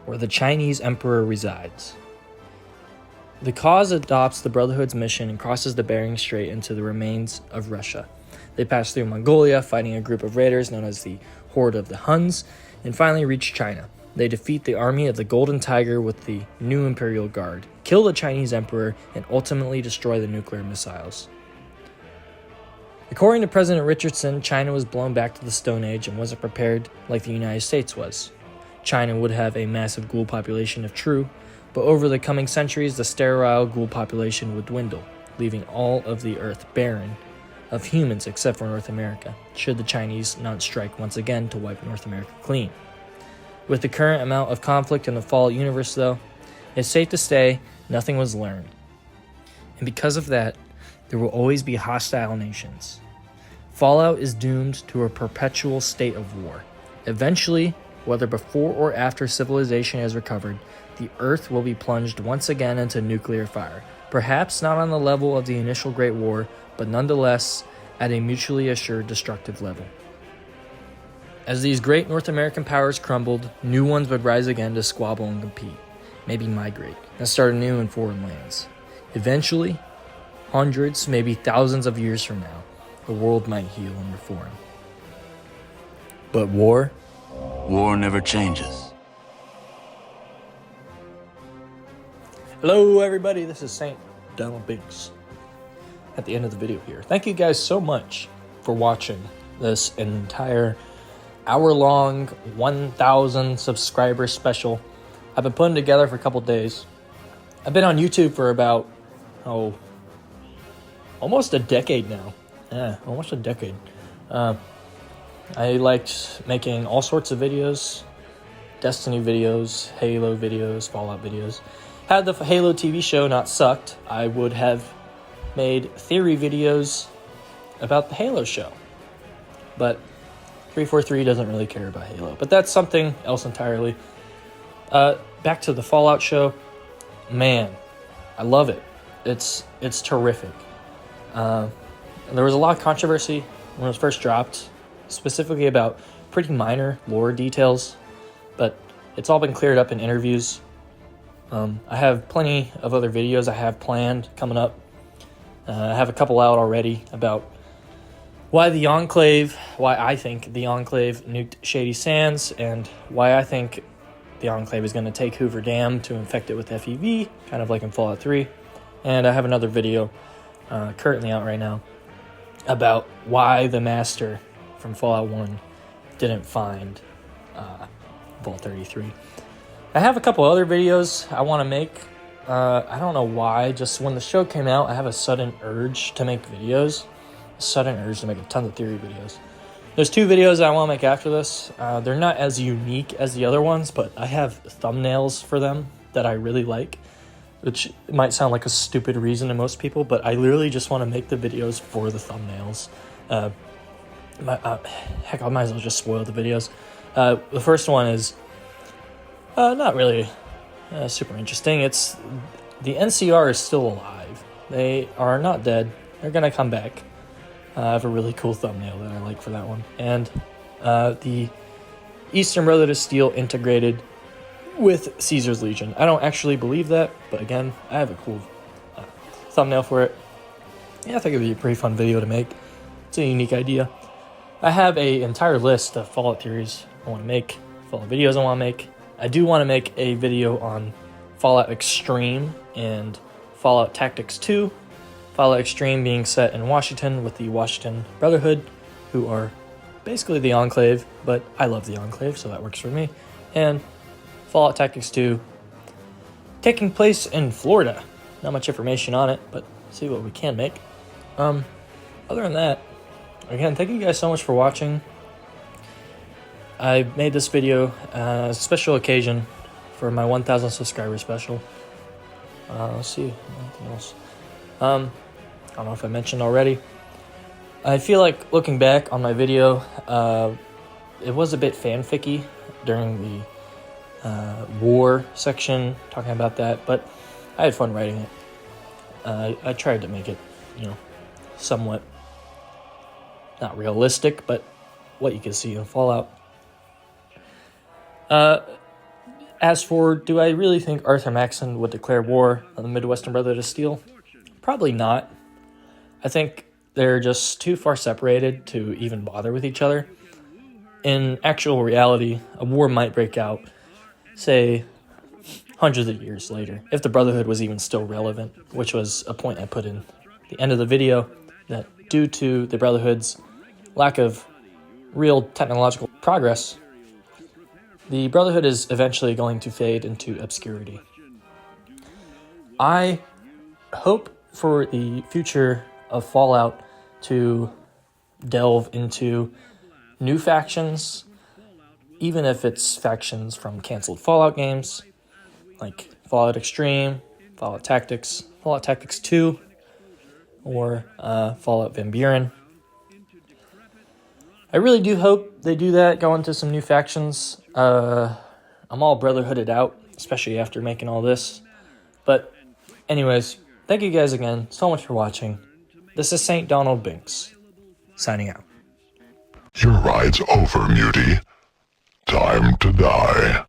where the Chinese Emperor resides. The Cause adopts the Brotherhood's mission and crosses the Bering Strait into the remains of Russia. They pass through Mongolia, fighting a group of raiders known as the Horde of the Huns, and finally reach China. They defeat the army of the Golden Tiger with the new Imperial Guard, kill the Chinese Emperor, and ultimately destroy the nuclear missiles. According to President Richardson, China was blown back to the Stone Age and wasn't prepared like the United States was. China would have a massive ghoul population if true, but over the coming centuries, the sterile ghoul population would dwindle, leaving all of the Earth barren of humans except for North America, should the Chinese not strike once again to wipe North America clean. With the current amount of conflict in the Fallout universe, though, it's safe to say nothing was learned. And because of that, there will always be hostile nations. Fallout is doomed to a perpetual state of war. Eventually, whether before or after civilization has recovered, the Earth will be plunged once again into nuclear fire. Perhaps not on the level of the initial Great War, but nonetheless at a mutually assured destructive level. As these great North American powers crumbled, new ones would rise again to squabble and compete, maybe migrate, and start anew in foreign lands. Eventually, hundreds, maybe thousands of years from now, the world might heal and reform. But war? War never changes. Hello everybody, this is St. Donald Binks at the end of the video here. Thank you guys so much for watching this entire hour-long 1,000 subscriber special I've been putting together for a couple days. I've been on YouTube for about, almost a decade now. Yeah, almost a decade. I liked making all sorts of videos, Destiny videos, Halo videos, Fallout videos. Had the Halo TV show not sucked, I would have made theory videos about the Halo show. But 343 doesn't really care about Halo. But that's something else entirely. Back to the Fallout show. Man, I love it. It's terrific. There was a lot of controversy when it was first dropped, specifically about pretty minor lore details, but it's all been cleared up in interviews. I have plenty of other videos I have planned coming up. I have a couple out already about why I think the Enclave nuked Shady Sands, and why I think the Enclave is going to take Hoover Dam to infect it with FEV, kind of like in Fallout 3. And I have another video currently out right now about why the Master from Fallout 1 didn't find Vault 33. I have a couple other videos I want to make. I don't know why, just when the show came out, I have a sudden urge to make videos. A sudden urge to make a ton of theory videos. There's two videos I want to make after this. They're not as unique as the other ones, but I have thumbnails for them that I really like, which might sound like a stupid reason to most people, but I literally just want to make the videos for the thumbnails. Heck, I might as well just spoil the videos. The first one is not really super interesting. It's the NCR is still alive. They are not dead. They're going to come back. I have a really cool thumbnail that I like for that one. And the Eastern Brotherhood of Steel integrated with Caesar's Legion. I don't actually believe that, but again, I have a cool thumbnail for it. Yeah, I think it would be a pretty fun video to make. It's a unique idea. I have an entire list of Fallout theories I want to make, Fallout videos I want to make. I do want to make a video on Fallout Extreme and Fallout Tactics 2. Fallout Extreme being set in Washington with the Washington Brotherhood, who are basically the Enclave, but I love the Enclave, so that works for me. And Fallout Tactics 2 taking place in Florida. Not much information on it, but see what we can make. Other than that, again, thank you guys so much for watching. I made this video as a special occasion for my 1,000 subscriber special. Let's see, anything else? I don't know if I mentioned already. I feel like looking back on my video, it was a bit fanficky during the war section, talking about that, but I had fun writing it. I tried to make it, somewhat not realistic, but what you can see in Fallout. As for, do I really think Arthur Maxson would declare war on the Midwestern Brotherhood of Steel? Probably not. I think they're just too far separated to even bother with each other. In actual reality, a war might break out, say, hundreds of years later, if the Brotherhood was even still relevant, which was a point I put in the end of the video, that due to the Brotherhood's lack of real technological progress, the Brotherhood is eventually going to fade into obscurity. I hope for the future of Fallout to delve into new factions, even if it's factions from canceled Fallout games, like Fallout Extreme, Fallout Tactics 2, or Fallout Van Buren. I really do hope they do that, go into some new factions. I'm all Brotherhooded out, especially after making all this. But anyways, thank you guys again so much for watching. This is St. Donald Binks, signing out. Your ride's over, mutie. Time to die.